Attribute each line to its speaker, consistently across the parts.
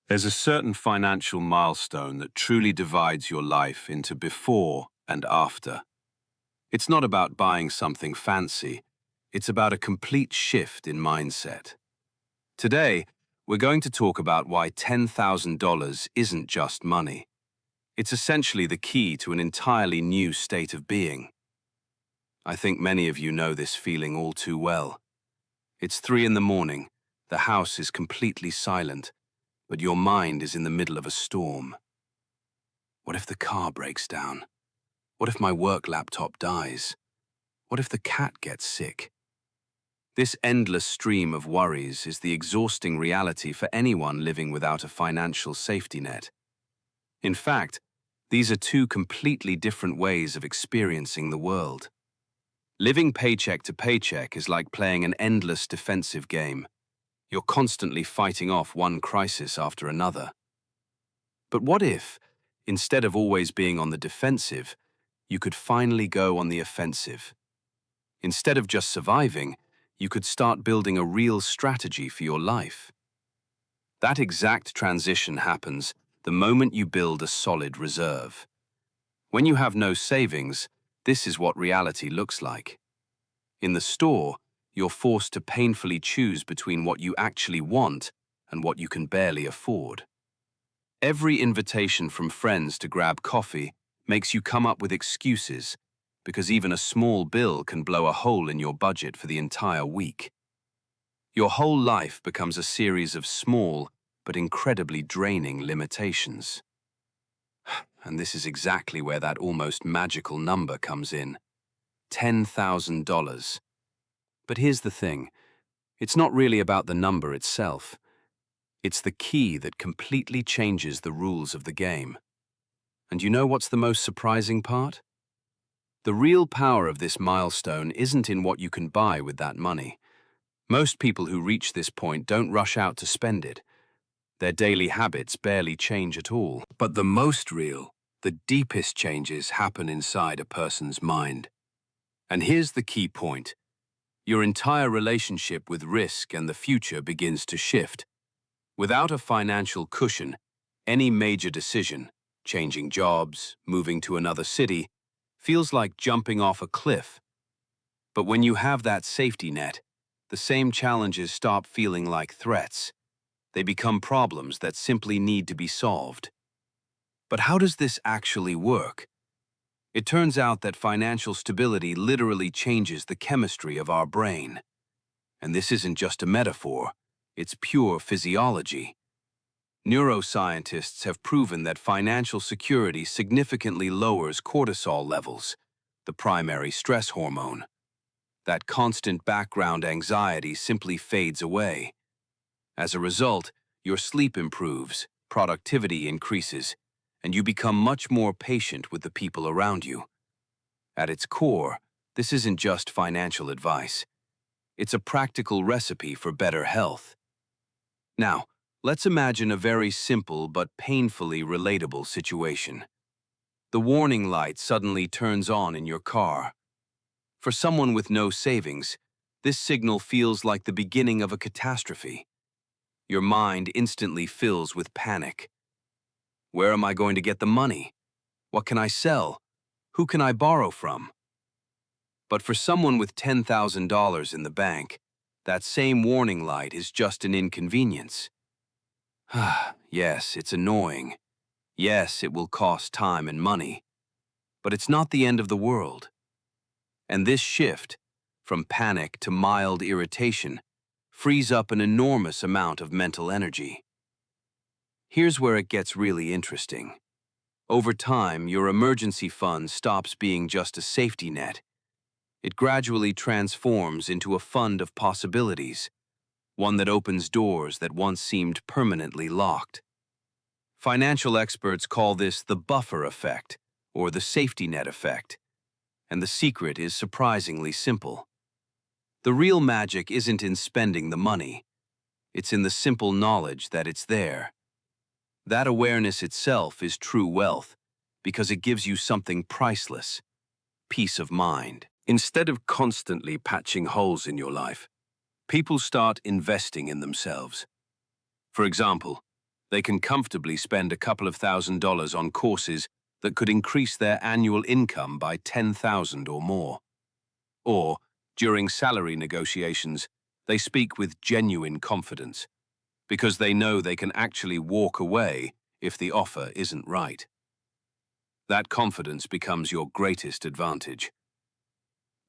Speaker 1: There's a certain financial milestone that truly divides your life into before and after. It's not about buying something fancy, it's about a complete shift in mindset. Today, we're going to talk about why $10,000 isn't just money. It's essentially the key to an entirely new state of being. I think many of you know this feeling all too well. It's 3 in the morning, the house is completely silent, but your mind is in the middle of a storm. What if the car breaks down? What if my work laptop dies? What if the cat gets sick? This endless stream of worries is the exhausting reality for anyone living without a financial safety net. In fact, these are two completely different ways of experiencing the world. Living paycheck to paycheck is like playing an endless defensive game. You're constantly fighting off one crisis after another. But what if, instead of always being on the defensive, you could finally go on the offensive? Instead of just surviving, you could start building a real strategy for your life. That exact transition happens the moment you build a solid reserve. When you have no savings, this is what reality looks like. In the store, you're forced to painfully choose between what you actually want and what you can barely afford. Every invitation from friends to grab coffee makes you come up with excuses, because even a small bill can blow a hole in your budget for the entire week. Your whole life becomes a series of small but incredibly draining limitations. And this is exactly where that almost magical number comes in. $10,000. But here's the thing. It's not really about the number itself. It's the key that completely changes the rules of the game. And you know what's the most surprising part? The real power of this milestone isn't in what you can buy with that money. Most people who reach this point don't rush out to spend it. Their daily habits barely change at all. But the most real, the deepest changes happen inside a person's mind. And here's the key point. Your entire relationship with risk and the future begins to shift. Without a financial cushion, any major decision, changing jobs, moving to another city, feels like jumping off a cliff. But when you have that safety net, the same challenges stop feeling like threats. They become problems that simply need to be solved. But how does this actually work? It turns out that financial stability literally changes the chemistry of our brain. And this isn't just a metaphor, it's pure physiology. Neuroscientists have proven that financial security significantly lowers cortisol levels, the primary stress hormone. That constant background anxiety simply fades away. As a result, your sleep improves, productivity increases, and you become much more patient with the people around you. At its core, this isn't just financial advice. It's a practical recipe for better health. Now, let's imagine a very simple but painfully relatable situation. The warning light suddenly turns on in your car. For someone with no savings, this signal feels like the beginning of a catastrophe. Your mind instantly fills with panic. Where am I going to get the money? What can I sell? Who can I borrow from? But for someone with $10,000 in the bank, that same warning light is just an inconvenience. Yes, it's annoying. Yes, it will cost time and money. But it's not the end of the world. And this shift, from panic to mild irritation, frees up an enormous amount of mental energy. Here's where it gets really interesting. Over time, your emergency fund stops being just a safety net. It gradually transforms into a fund of possibilities, one that opens doors that once seemed permanently locked. Financial experts call this the buffer effect, or the safety net effect, and the secret is surprisingly simple. The real magic isn't in spending the money. It's in the simple knowledge that it's there. That awareness itself is true wealth, because it gives you something priceless: peace of mind. Instead of constantly patching holes in your life, people start investing in themselves. For example, They can comfortably spend a couple of $1,000s on courses that could increase their annual income by 10,000 or more. Or, during salary negotiations, they speak with genuine confidence, because they know they can actually walk away if the offer isn't right. That confidence becomes your greatest advantage.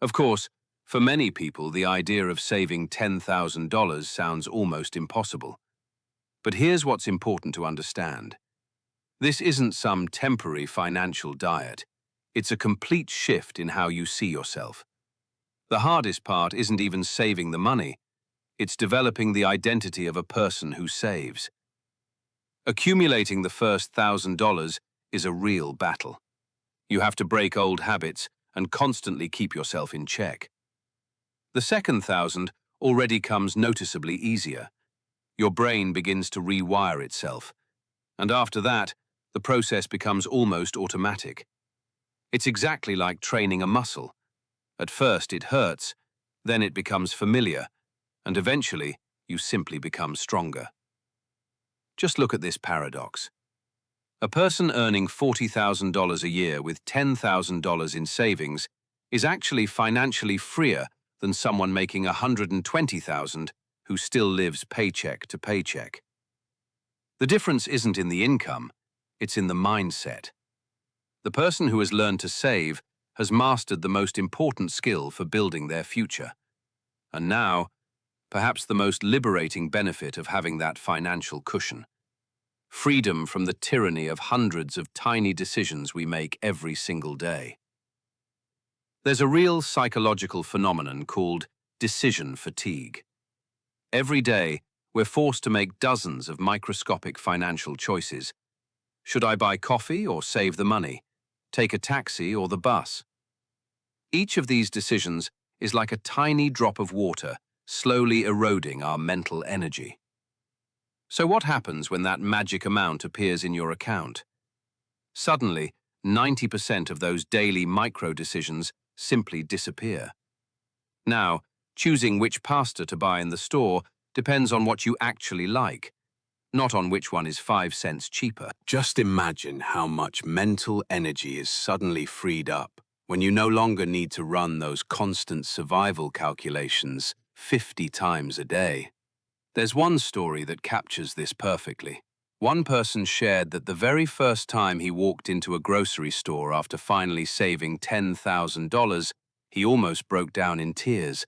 Speaker 1: Of course, for many people, the idea of saving $10,000 sounds almost impossible. But here's what's important to understand. This isn't some temporary financial diet. It's a complete shift in how you see yourself. The hardest part isn't even saving the money. It's developing the identity of a person who saves. Accumulating the first $1,000 is a real battle. You have to break old habits and constantly keep yourself in check. The second 1,000 already comes noticeably easier. Your brain begins to rewire itself, and after that, the process becomes almost automatic. It's exactly like training a muscle. At first it hurts, then it becomes familiar, and eventually you simply become stronger. Just look at this paradox. A person earning $40,000 a year with $10,000 in savings is actually financially freer than someone making $120,000 who still lives paycheck to paycheck. The difference isn't in the income, it's in the mindset. The person who has learned to save has mastered the most important skill for building their future. And now, perhaps the most liberating benefit of having that financial cushion. Freedom from the tyranny of hundreds of tiny decisions we make every single day. There's a real psychological phenomenon called decision fatigue. Every day, we're forced to make dozens of microscopic financial choices. Should I buy coffee or save the money? Take a taxi or the bus? Each of these decisions is like a tiny drop of water, slowly eroding our mental energy. So what happens when that magic amount appears in your account? Suddenly, 90% of those daily micro-decisions simply disappear. Now, choosing which pasta to buy in the store depends on what you actually like, not on which one is 5 cents cheaper. Just imagine how much mental energy is suddenly freed up when you no longer need to run those constant survival calculations 50 times a day. There's one story that captures this perfectly. One person shared that the very first time he walked into a grocery store after finally saving $10,000, he almost broke down in tears.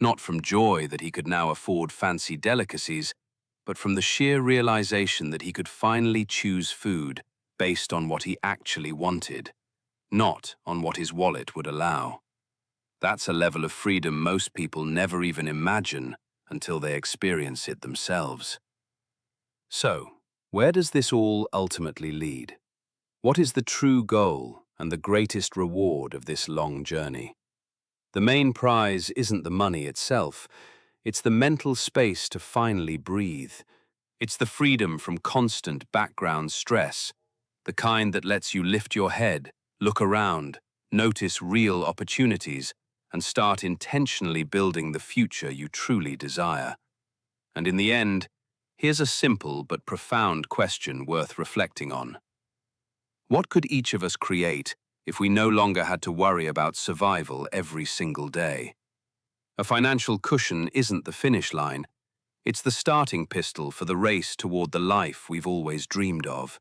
Speaker 1: Not from joy that he could now afford fancy delicacies, but from the sheer realization that he could finally choose food based on what he actually wanted, not on what his wallet would allow. That's a level of freedom most people never even imagine until they experience it themselves. So, where does this all ultimately lead? What is the true goal and the greatest reward of this long journey? The main prize isn't the money itself, it's the mental space to finally breathe. It's the freedom from constant background stress, the kind that lets you lift your head, look around, notice real opportunities, and start intentionally building the future you truly desire. And in the end, here's a simple but profound question worth reflecting on. What could each of us create if we no longer had to worry about survival every single day? A financial cushion isn't the finish line, it's the starting pistol for the race toward the life we've always dreamed of.